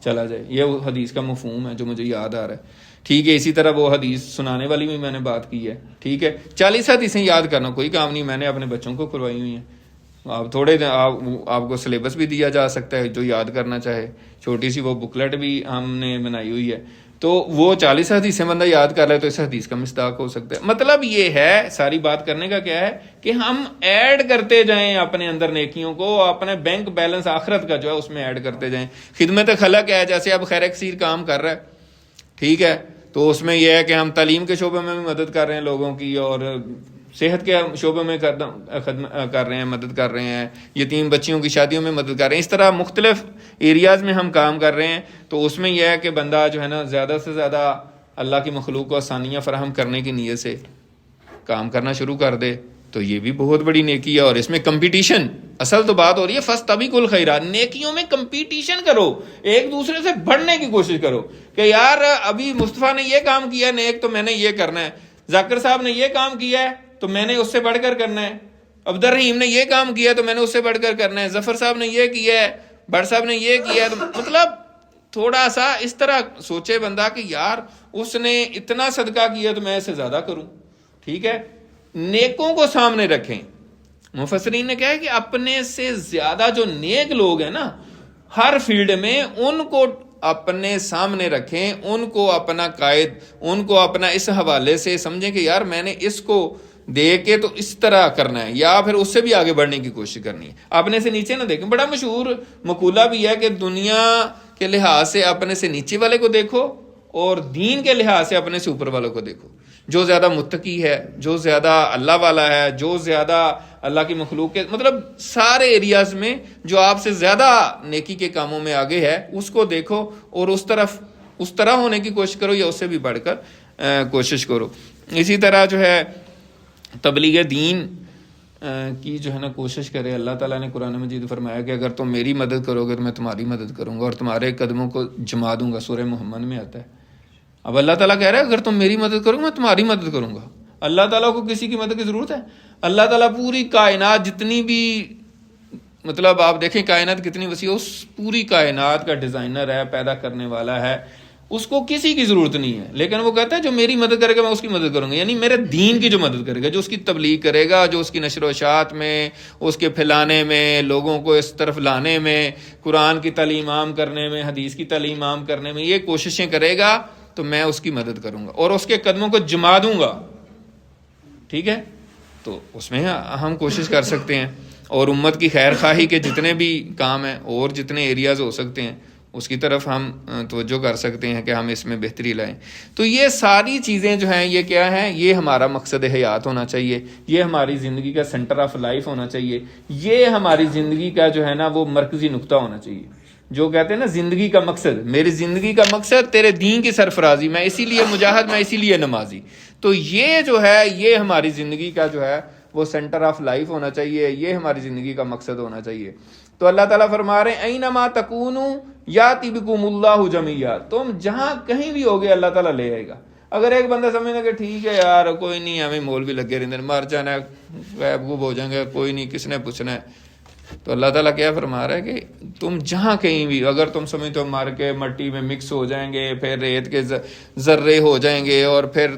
چلا جائے. یہ وہ حدیث کا مفہوم ہے جو مجھے یاد آ رہا ہے. ٹھیک ہے, اسی طرح وہ حدیث سنانے والی بھی میں نے بات کی ہے. ٹھیک ہے, 40 حدیثیں یاد کرنا کوئی کام نہیں, میں نے اپنے بچوں کو کروائی ہوئی ہیں. آپ تھوڑے آپ کو سلیبس بھی دیا جا سکتا ہے جو یاد کرنا چاہے, چھوٹی سی وہ بکلیٹ بھی ہم نے بنائی ہوئی ہے. تو وہ 40 حدیثیں بندہ یاد کر رہا ہے تو اس حدیث کا مصداق ہو سکتا ہے. مطلب یہ ہے ساری بات کرنے کا کیا ہے کہ ہم ایڈ کرتے جائیں اپنے اندر نیکیوں کو, اپنے بینک بیلنس آخرت کا جو ہے اس میں ایڈ کرتے جائیں. خدمت خلق ہے, جیسے اب خیر کثیر کام کر رہا ہے. ٹھیک ہے, تو اس میں یہ ہے کہ ہم تعلیم کے شعبے میں بھی مدد کر رہے ہیں لوگوں کی, اور صحت کے شعبے میں کر رہے ہیں, مدد کر رہے ہیں, یتیم بچیوں کی شادیوں میں مدد کر رہے ہیں. اس طرح مختلف ایریاز میں ہم کام کر رہے ہیں. تو اس میں یہ ہے کہ بندہ جو ہے نا زیادہ سے زیادہ اللہ کی مخلوق کو آسانیاں فراہم کرنے کی نیت سے کام کرنا شروع کر دے, تو یہ بھی بہت بڑی نیکی ہے. اور اس میں کمپٹیشن, اصل تو بات ہو رہی ہے فاستبقوا الخیرات, نیکیوں میں کمپٹیشن کرو, ایک دوسرے سے بڑھنے کی کوشش کرو کہ یار ابھی مصطفیٰ نے یہ کام کیا ہے نیک, تو میں نے یہ کرنا ہے. ذاکر صاحب نے یہ کام کیا ہے تو میں نے اس سے بڑھ کر کرنا ہے. عبد الرحیم نے یہ کام کیا تو میں نے اس سے بڑھ کر کرنا ہے. ظفر صاحب نے یہ کیا ہے, بٹ صاحب نے یہ کیا ہے. تو مطلب تھوڑا سا اس طرح سوچے بندہ کہ یار اس نے اتنا صدقہ کیا تو میں اس سے زیادہ کروں. ٹھیک ہے, نیکوں کو سامنے رکھیں. مفسرین نے کہا ہے کہ اپنے سے زیادہ جو نیک لوگ ہیں نا ہر فیلڈ میں, ان کو اپنے سامنے رکھیں, ان کو اپنا قائد, ان کو اپنا اس حوالے سے سمجھیں کہ یار میں نے اس کو دے کے تو اس طرح کرنا ہے, یا پھر اس سے بھی آگے بڑھنے کی کوشش کرنی ہے. اپنے سے نیچے نہ دیکھیں. بڑا مشہور مقولہ بھی ہے کہ دنیا کے لحاظ سے اپنے سے نیچے والے کو دیکھو اور دین کے لحاظ سے اپنے سے اوپر والوں کو دیکھو. جو زیادہ متقی ہے، جو زیادہ اللہ والا ہے، جو زیادہ اللہ کی مخلوق کے مطلب سارے ایریاز میں جو آپ سے زیادہ نیکی کے کاموں میں آگے ہے، اس کو دیکھو اور اس طرح ہونے کی کوشش کرو یا اس سے بھی بڑھ کر کوشش کرو. اسی طرح جو ہے تبلیغ دین کی جو ہے نا کوشش کرے. اللہ تعالیٰ نے قرآن مجید فرمایا کہ اگر تم میری مدد کرو گے تو میں تمہاری مدد کروں گا اور تمہارے قدموں کو جما دوں گا. سورہ محمد میں آتا ہے. اب اللہ تعالیٰ کہہ رہا ہے اگر تم میری مدد کرو گے میں تمہاری مدد کروں گا. اللہ تعالیٰ کو کسی کی مدد کی ضرورت ہے؟ اللہ تعالیٰ پوری کائنات جتنی بھی مطلب آپ دیکھیں کائنات کتنی وسیع، اس پوری کائنات کا ڈیزائنر ہے، پیدا کرنے والا ہے، اس کو کسی کی ضرورت نہیں ہے. لیکن وہ کہتا ہے جو میری مدد کرے گا میں اس کی مدد کروں گا. یعنی میرے دین کی جو مدد کرے گا، جو اس کی تبلیغ کرے گا، جو اس کی نشر و اشاعت میں، اس کے پھیلانے میں، لوگوں کو اس طرف لانے میں، قرآن کی تعلیم عام کرنے میں، حدیث کی تعلیم عام کرنے میں یہ کوششیں کرے گا تو میں اس کی مدد کروں گا اور اس کے قدموں کو جما دوں گا. ٹھیک ہے، تو اس میں ہم کوشش کر سکتے ہیں. اور امت کی خیر خواہی کے جتنے بھی کام ہیں اور جتنے ایریاز ہو سکتے ہیں اس کی طرف ہم توجہ کر سکتے ہیں کہ ہم اس میں بہتری لائیں. تو یہ ساری چیزیں جو ہیں یہ کیا ہیں؟ یہ ہمارا مقصد حیات ہونا چاہیے، یہ ہماری زندگی کا سینٹر آف لائف ہونا چاہیے، یہ ہماری زندگی کا جو ہے نا وہ مرکزی نقطہ ہونا چاہیے. جو کہتے ہیں نا زندگی کا مقصد، میری زندگی کا مقصد تیرے دین کی سرفرازی، میں اسی لیے مجاہد، میں اسی لیے نمازی. تو یہ جو ہے یہ ہماری زندگی کا جو ہے وہ سینٹر آف لائف ہونا چاہیے، یہ ہماری زندگی کا مقصد ہونا چاہیے. تو اللہ تعالیٰ فرما رہے ہیں اینما تکونوا یاتی بکم اللہ جمیعا، تم جہاں کہیں بھی ہوگے اللہ تعالیٰ لے آئے گا. اگر ایک بندہ سمجھنا کہ ٹھیک ہے یار کوئی نہیں، ہمیں مولوی لگے رہتے ہیں، مر جانا ہے، غیب غوب ہو جائیں گے، کوئی نہیں، کس نے پوچھنا ہے. تو اللہ تعالیٰ کیا فرما رہا ہے کہ تم جہاں کہیں بھی، اگر تم سمجھتے ہو مر کے مٹی میں مکس ہو جائیں گے، پھر ریت کے ذرے ہو جائیں گے اور پھر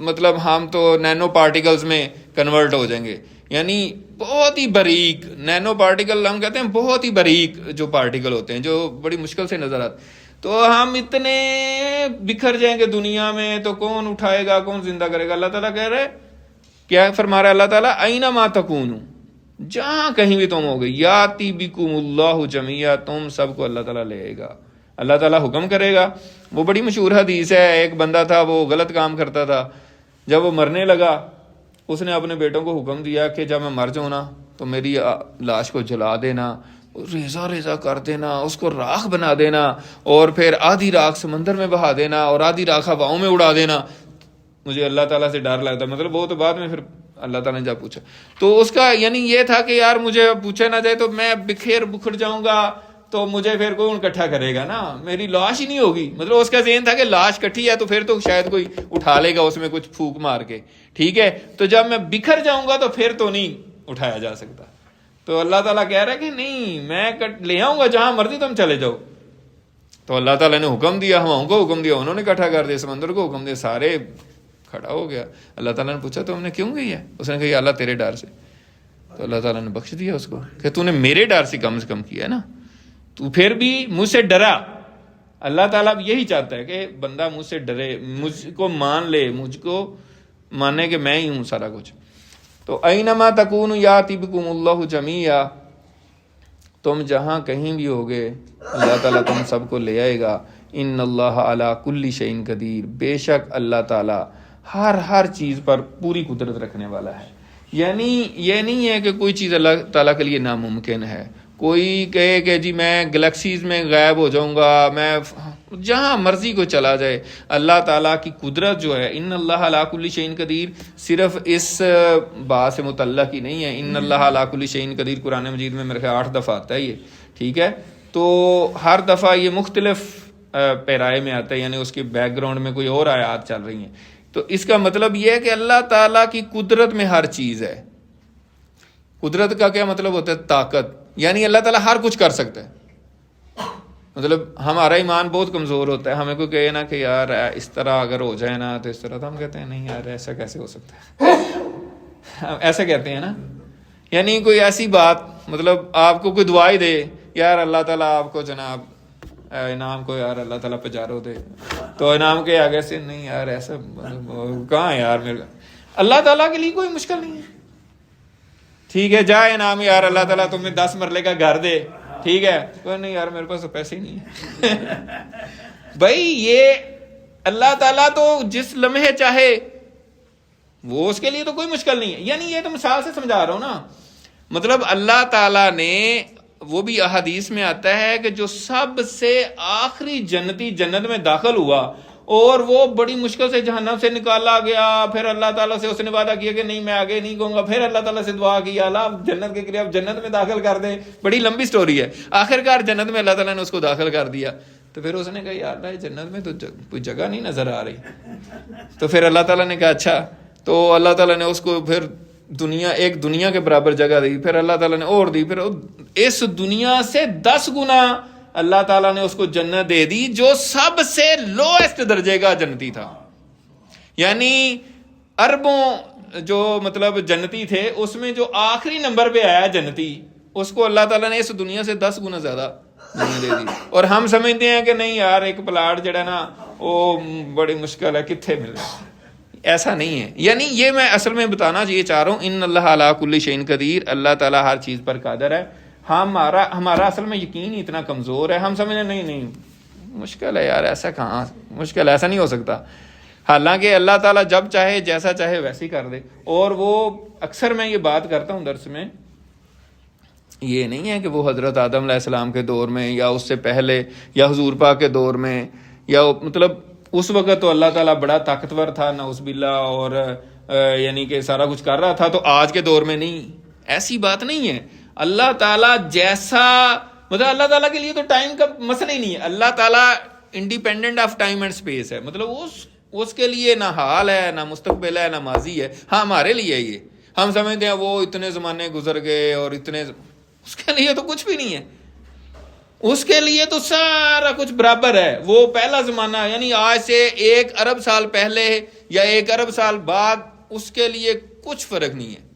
مطلب ہم تو نینو پارٹیکلز میں کنورٹ ہو جائیں گے. یعنی بہت ہی باریک نینو پارٹیکل، ہم کہتے ہیں بہت ہی باریک جو پارٹیکل ہوتے ہیں جو بڑی مشکل سے نظر آتے، تو ہم اتنے بکھر جائیں گے دنیا میں تو کون اٹھائے گا، کون زندہ کرے گا. اللہ تعالیٰ کہہ رہے کیا فرما رہا ہے اللہ تعالیٰ؟ اینما تکونوا، جہاں کہیں بھی تم ہو گئے، یاتی بکم اللہ جمیعا، تم سب کو اللہ تعالیٰ لے گا. اللہ تعالیٰ حکم کرے گا. وہ بڑی مشہور حدیث ہے، ایک بندہ تھا وہ غلط کام کرتا تھا، جب وہ مرنے لگا اس نے اپنے بیٹوں کو حکم دیا کہ جب میں مر جاؤں نا تو میری لاش کو جلا دینا، ریزہ ریزہ کر دینا، اس کو راکھ بنا دینا اور پھر آدھی راکھ سمندر میں بہا دینا اور آدھی راکھ ہواؤں میں اڑا دینا. مجھے اللہ تعالیٰ سے ڈر لگتا، مطلب وہ تو بعد میں پھر اللہ تعالیٰ نے جب پوچھا تو اس کا یعنی یہ تھا کہ یار مجھے پوچھا نہ جائے تو میں بکھر جاؤں گا تو مجھے پھر کون اکٹھا کرے گا نا، میری لاش ہی نہیں ہوگی. مطلب اس کا ذہن تھا کہ لاش کٹھی ہے تو پھر تو شاید کوئی اٹھا لے گا اس میں کچھ پھونک مار کے. ٹھیک ہے، تو جب میں بکھر جاؤں گا تو پھر تو نہیں اٹھایا جا سکتا. تو اللہ تعالیٰ کہہ رہا ہے کہ نہیں، میں لے آؤں گا جہاں مرضی تم چلے جاؤ. تو اللہ تعالیٰ نے حکم دیا، ہواؤں کو حکم دیا، انہوں نے اکٹھا کر دیا، سمندر کو حکم دیا، سارے کھڑا ہو گیا. اللہ تعالیٰ نے پوچھا تو ہم نے کیوں گئی ہے؟ اس نے کہا اللہ تیرے ڈر سے. تو اللہ تعالیٰ نے بخش دیا اس کو کہ تو نے میرے ڈر سے کم کیا ہے نا، تو پھر بھی مجھ سے ڈرا. اللہ تعالیٰ یہی چاہتا ہے کہ بندہ مجھ سے ڈرے، مجھ کو مان لے، مجھ کو مانے کہ میں ہی ہوں سارا کچھ. تو اینما تکونوا یاتی بکم اللہ جمیعا، تم جہاں کہیں بھی ہوگے اللہ تعالیٰ تم سب کو لے آئے گا. ان اللہ علی کل شیء قدیر، بے شک اللہ تعالیٰ ہر چیز پر پوری قدرت رکھنے والا ہے. یعنی یہ نہیں ہے کہ کوئی چیز اللہ تعالیٰ کے لیے ناممکن ہے. کوئی کہے کہ جی میں گلیکسیز میں غائب ہو جاؤں گا، میں جہاں مرضی کو چلا جائے. اللہ تعالیٰ کی قدرت جو ہے ان اللہ علی کل شیء قدیر صرف اس بات سے متعلق ہی نہیں ہے. ان اللہ علی کل شیء قدیر قرآن مجید میں میرے خیال 8 دفعہ آتا ہے یہ. ٹھیک ہے، تو ہر دفعہ یہ مختلف پیرائے میں آتا ہے، یعنی اس کی بیک گراؤنڈ میں کوئی اور آیات چل رہی ہیں. تو اس کا مطلب یہ ہے کہ اللہ تعالیٰ کی قدرت میں ہر چیز ہے. قدرت کا کیا مطلب ہوتا ہے؟ طاقت. یعنی اللہ تعالیٰ ہر کچھ کر سکتا ہے. مطلب ہمارا ایمان بہت کمزور ہوتا ہے، ہمیں کوئی کہے نا کہ یار اس طرح اگر ہو جائے نا تو اس طرح، تو ہم کہتے ہیں نہیں یار ایسا کیسے ہو سکتا ہے. ایسا کہتے ہیں نا، یعنی کوئی ایسی بات مطلب آپ کو کوئی دعا ہی دے، یار اللہ تعالیٰ آپ کو جناب انعام کو یار اللہ تعالیٰ پجارو دے، تو انعام کے آگے سے نہیں یار ایسا کہاں یار میرے، اللہ تعالیٰ کے لیے کوئی مشکل نہیں ہے. ٹھیک ہے، جا انعام یار اللہ تعالیٰ تمہیں 10 مرلے کا گھر دے. ٹھیک ہے، کوئی نہیں یار میرے پاس تو پیسے ہی نہیں ہے. بھائی یہ اللہ تعالیٰ تو جس لمحے چاہے وہ اس کے لیے تو کوئی مشکل نہیں ہے. یعنی یہ تو مثال سے سمجھا رہا ہوں نا. مطلب اللہ تعالیٰ نے, وہ بھی احادیث میں آتا ہے کہ جو سب سے آخری جنتی جنت میں داخل ہوا اور وہ بڑی مشکل سے جہنم سے نکالا گیا, پھر اللہ تعالیٰ سے اس نے وعدہ کیا کہ نہیں میں آگے نہیں کہوں گا, پھر اللہ تعالیٰ سے دعا کی اللہ جنت کے قریب جنت میں داخل کر دے. بڑی لمبی سٹوری ہے. آخرکار جنت میں اللہ تعالیٰ نے اس کو داخل کر دیا. تو پھر اس نے کہا یا اللہ جنت میں تو کوئی جگہ نہیں نظر آ رہی. تو پھر اللہ تعالیٰ نے کہا اچھا. تو اللہ تعالیٰ نے اس کو پھر ایک دنیا کے برابر جگہ دی. پھر اللہ تعالیٰ نے اور دی. پھر اس دنیا سے 10 گنا اللہ تعالیٰ نے اس کو جنت دے دی جو سب سے لوئسٹ درجے کا جنتی تھا. یعنی اربوں جو مطلب جنتی تھے اس میں جو آخری نمبر پہ آیا جنتی, اس کو اللہ تعالیٰ نے اس دنیا سے 10 گنا زیادہ دے دی. اور ہم سمجھتے ہیں کہ نہیں یار ایک پلاٹ جڑا نا وہ بڑی مشکل ہے, کتنے مل رہا ہے. ایسا نہیں ہے. یعنی یہ میں اصل میں بتانا یہ چاہ رہا ہوں, ان اللہ علی کل شیء قدیر, اللہ تعالیٰ ہر چیز پر قادر ہے. ہمارا اصل میں یقین ہی اتنا کمزور ہے, ہم سمجھیں نہیں مشکل ہے یار, ایسا کہاں مشکل, ایسا نہیں ہو سکتا. حالانکہ اللہ تعالیٰ جب چاہے جیسا چاہے ویسے ہی کر دے. اور وہ اکثر میں یہ بات کرتا ہوں درس میں, یہ نہیں ہے کہ وہ حضرت آدم علیہ السلام کے دور میں یا اس سے پہلے یا حضور پاک کے دور میں, یا مطلب اس وقت تو اللہ تعالیٰ بڑا طاقتور تھا نعوذ باللہ, اور یعنی کہ سارا کچھ کر رہا تھا, تو آج کے دور میں نہیں. ایسی بات نہیں ہے. اللہ تعالیٰ جیسا, مطلب اللہ تعالیٰ کے لیے تو ٹائم کا مسئلہ ہی نہیں ہے. اللہ تعالیٰ independent of time and space ہے. مطلب اس کے لیے نہ حال ہے نہ مستقبل ہے نہ ماضی ہے. ہاں ہمارے لیے یہ ہم سمجھتے ہیں وہ اتنے زمانے گزر گئے اور اتنے, اس کے لیے تو کچھ بھی نہیں ہے. اس کے لیے تو سارا کچھ برابر ہے. وہ پہلا زمانہ یعنی آج سے 1 ارب سال پہلے یا 1 ارب سال بعد, اس کے لیے کچھ فرق نہیں ہے.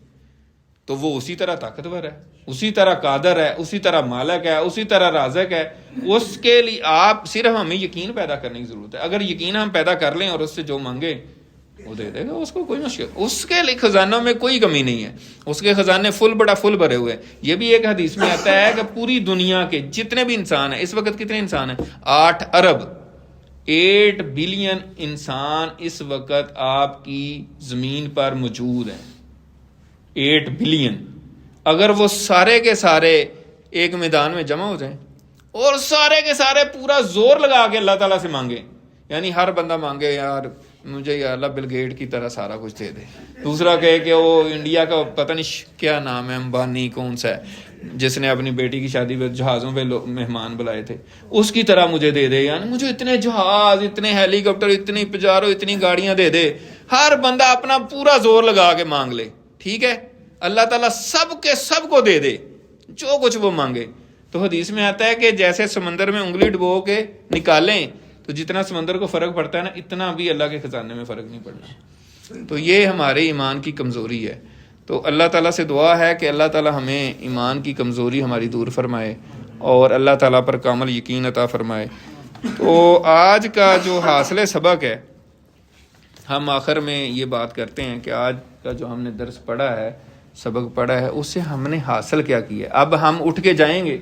تو وہ اسی طرح طاقتور ہے, اسی طرح قادر ہے, اسی طرح مالک ہے, اسی طرح رازق ہے. اس کے لیے آپ صرف ہمیں یقین پیدا کرنے کی ضرورت ہے. اگر یقین ہم پیدا کر لیں اور اس سے جو مانگے وہ دے دے گا, اس کو کوئی مشکل, اس کے لیے خزانوں میں کوئی کمی نہیں ہے. اس کے خزانے فل بھرے ہوئے ہیں. یہ بھی ایک حدیث میں آتا ہے کہ پوری دنیا کے جتنے بھی انسان ہیں, اس وقت کتنے انسان ہیں, 8 ارب 8 بلین انسان اس وقت آپ کی زمین پر موجود ہیں. 8 بلین. اگر وہ سارے کے سارے ایک میدان میں جمع ہو جائیں اور سارے کے سارے پورا زور لگا کے اللہ تعالیٰ سے مانگے, یعنی ہر بندہ مانگے یار مجھے یا اللہ بل گیٹ کی طرح سارا کچھ دے دے, دوسرا کہے کہ وہ انڈیا کا پتہ نہیں کیا نام ہے, امبانی کون سا ہے, جس نے اپنی بیٹی کی شادی پہ جہازوں پہ مہمان بلائے تھے, اس کی طرح مجھے دے دے, یعنی مجھے اتنے جہاز, اتنے ہیلی کاپٹر, اتنی پجارو, اتنی گاڑیاں دے دے. ہر بندہ اپنا پورا زور لگا کے مانگ لے, ٹھیک ہے, اللہ تعالیٰ سب کے سب کو دے دے جو کچھ وہ مانگے. تو حدیث میں آتا ہے کہ جیسے سمندر میں انگلی ڈبو کے نکالیں تو جتنا سمندر کو فرق پڑتا ہے نا, اتنا بھی اللہ کے خزانے میں فرق نہیں پڑنا. تو یہ ہمارے ایمان کی کمزوری ہے. تو اللہ تعالیٰ سے دعا ہے کہ اللہ تعالیٰ ہمیں ایمان کی کمزوری ہماری دور فرمائے اور اللہ تعالیٰ پر کامل یقین عطا فرمائے. تو آج کا جو حاصل سبق ہے, ہم آخر میں یہ بات کرتے ہیں کہ آج کا جو ہم نے درس پڑھا ہے, سبق پڑھا ہے, اس سے ہم نے حاصل کیا کیا ہے. اب ہم اٹھ کے جائیں گے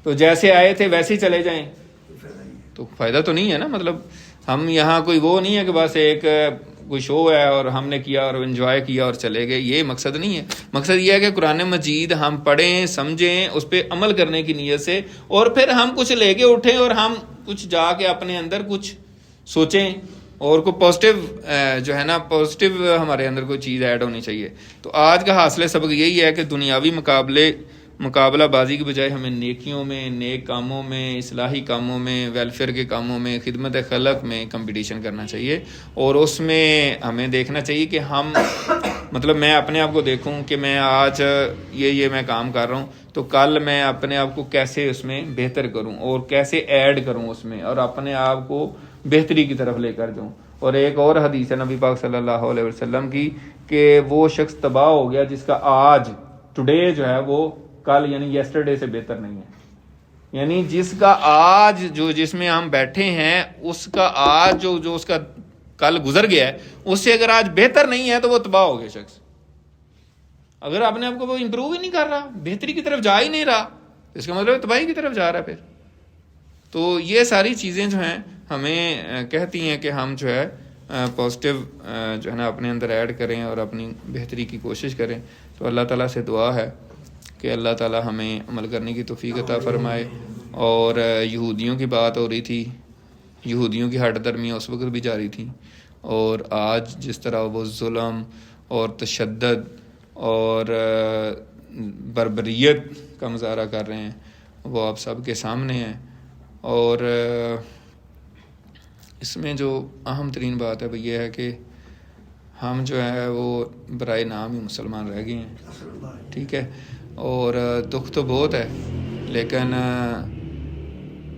تو جیسے آئے تھے ویسے ہی چلے جائیں تو فائدہ تو نہیں ہے نا. مطلب ہم یہاں کوئی وہ نہیں ہے کہ بس ایک کوئی شو ہے اور ہم نے کیا اور انجوائے کیا اور چلے گئے, یہ مقصد نہیں ہے. مقصد یہ ہے کہ قرآن مجید ہم پڑھیں, سمجھیں, اس پہ عمل کرنے کی نیت سے, اور پھر ہم کچھ لے کے اٹھیں اور ہم کچھ جا کے اپنے اندر کچھ سوچیں اور کوئی پازیٹیو جو ہے نا, پازیٹیو ہمارے اندر کوئی چیز ایڈ ہونی چاہیے. تو آج کا حاصل سبق یہی ہے کہ دنیاوی مقابلہ بازی کے بجائے ہمیں نیکیوں میں, نیک کاموں میں, اصلاحی کاموں میں, ویلفیئر کے کاموں میں, خدمت خلق میں کمپٹیشن کرنا چاہیے. اور اس میں ہمیں دیکھنا چاہیے کہ ہم مطلب میں اپنے آپ کو دیکھوں کہ میں آج یہ میں کام کر رہا ہوں, تو کل میں اپنے آپ کو کیسے اس میں بہتر کروں اور کیسے ایڈ کروں اس میں, اور اپنے آپ کو بہتری کی طرف لے کر جاؤں. اور ایک اور حدیث ہے نبی پاک صلی اللہ علیہ وسلم کی کہ وہ شخص تباہ ہو گیا جس کا آج ٹوڈے جو ہے وہ کل یعنی یسٹرڈے سے بہتر نہیں ہے. یعنی جس کا آج جو جس میں ہم بیٹھے ہیں اس کا آج جو اس کا کل گزر گیا ہے اس سے اگر آج بہتر نہیں ہے تو وہ تباہ ہو گیا شخص. اگر اپنے آپ کو وہ امپروو ہی نہیں کر رہا, بہتری کی طرف جا ہی نہیں رہا, اس کا مطلب تباہی کی طرف جا رہا ہے پھر. تو یہ ساری چیزیں جو ہیں ہمیں کہتی ہیں کہ ہم جو ہے پازیٹیو جو ہے نا اپنے اندر ایڈ کریں اور اپنی بہتری کی کوشش کریں. تو اللہ تعالیٰ سے دعا ہے کہ اللہ تعالیٰ ہمیں عمل کرنے کی توفیق عطا فرمائے. اور یہودیوں کی بات ہو رہی تھی، یہودیوں کی ہٹ درمیاں اس وقت بھی جاری تھیں، اور آج جس طرح وہ ظلم اور تشدد اور بربریت کا مظاہرہ کر رہے ہیں وہ آپ سب کے سامنے ہیں. اور اس میں جو اہم ترین بات ہے وہ یہ ہے کہ ہم جو ہے وہ برائے نام ہی مسلمان رہ گئے ہیں، ٹھیک ہے. اور دکھ تو بہت ہے، لیکن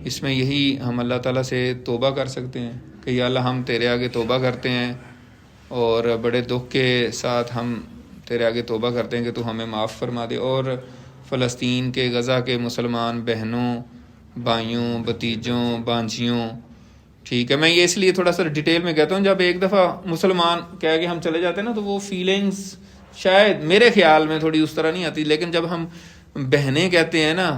اس میں یہی ہم اللہ تعالیٰ سے توبہ کر سکتے ہیں کہ یا اللہ ہم تیرے آگے توبہ کرتے ہیں، اور بڑے دکھ کے ساتھ ہم تیرے آگے توبہ کرتے ہیں کہ تو ہمیں معاف فرما دے. اور فلسطین کے، غزہ کے مسلمان بہنوں، بھائیوں، بھتیجوں، بانجھیوں، ٹھیک ہے. میں یہ اس لیے تھوڑا سا ڈیٹیل میں کہتا ہوں، جب ایک دفعہ مسلمان کہہ کے ہم چلے جاتے ہیں نا تو وہ فیلنگز شاید میرے خیال میں تھوڑی اس طرح نہیں آتی، لیکن جب ہم بہنیں کہتے ہیں نا،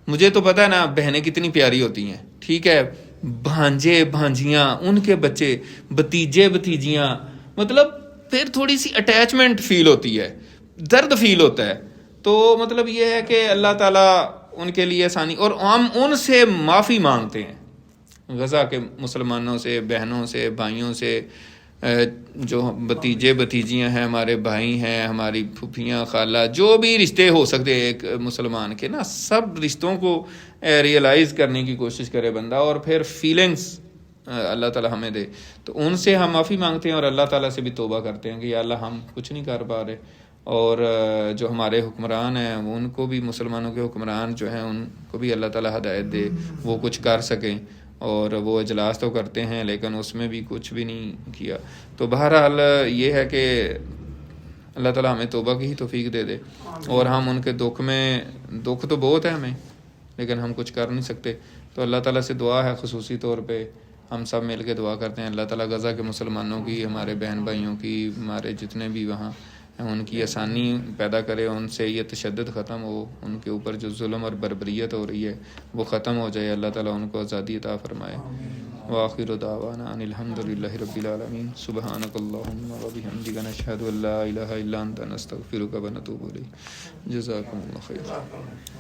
مجھے تو پتہ ہے نا بہنیں کتنی پیاری ہوتی ہیں، ٹھیک ہے. بھانجے بھانجیاں، ان کے بچے، بھتیجے بھتیجیاں، مطلب پھر تھوڑی سی اٹیچمنٹ فیل ہوتی ہے، درد فیل ہوتا ہے. تو مطلب یہ ہے کہ اللہ تعالیٰ ان کے لیے آسانی، اور ہم ان سے معافی مانگتے ہیں، غزہ کے مسلمانوں سے، بہنوں سے، بھائیوں سے، جو بھتیجے بھتیجیاں ہیں، ہمارے بھائی ہیں، ہماری پھوپھیاں، خالہ، جو بھی رشتے ہو سکتے ہیں ایک مسلمان کے نا، سب رشتوں کو ریئلائز کرنے کی کوشش کرے بندہ، اور پھر فیلنگز اللہ تعالیٰ ہمیں دے. تو ان سے ہم معافی مانگتے ہیں اور اللہ تعالیٰ سے بھی توبہ کرتے ہیں کہ یا اللہ ہم کچھ نہیں کر پا رہے. اور جو ہمارے حکمران ہیں ان کو بھی، مسلمانوں کے حکمران جو ہیں ان کو بھی اللہ تعالیٰ ہدایت دے، وہ کچھ کر سکیں. اور وہ اجلاس تو کرتے ہیں لیکن اس میں بھی کچھ بھی نہیں کیا. تو بہرحال یہ ہے کہ اللہ تعالیٰ ہمیں توبہ کی ہی توفیق دے دے، اور ہم ان کے دکھ میں، دکھ تو بہت ہے ہمیں لیکن ہم کچھ کر نہیں سکتے. تو اللہ تعالیٰ سے دعا ہے، خصوصی طور پہ ہم سب مل کے دعا کرتے ہیں اللہ تعالیٰ غزہ کے مسلمانوں کی، ہمارے بہن بھائیوں کی، ہمارے جتنے بھی وہاں ان کی آسانی پیدا کرے، ان سے یہ تشدد ختم ہو، ان کے اوپر جو ظلم اور بربریت ہو رہی ہے وہ ختم ہو جائے، اللہ تعالیٰ ان کو آزادی عطا فرمائے. وآخر دعوانا ان الحمد للہ رب العالمین. سبحانک اللہم و بحمدک، نشہد ان لا الہ الا انت، نستغفرک و نتوب الیک. جزاکم اللہ خیر.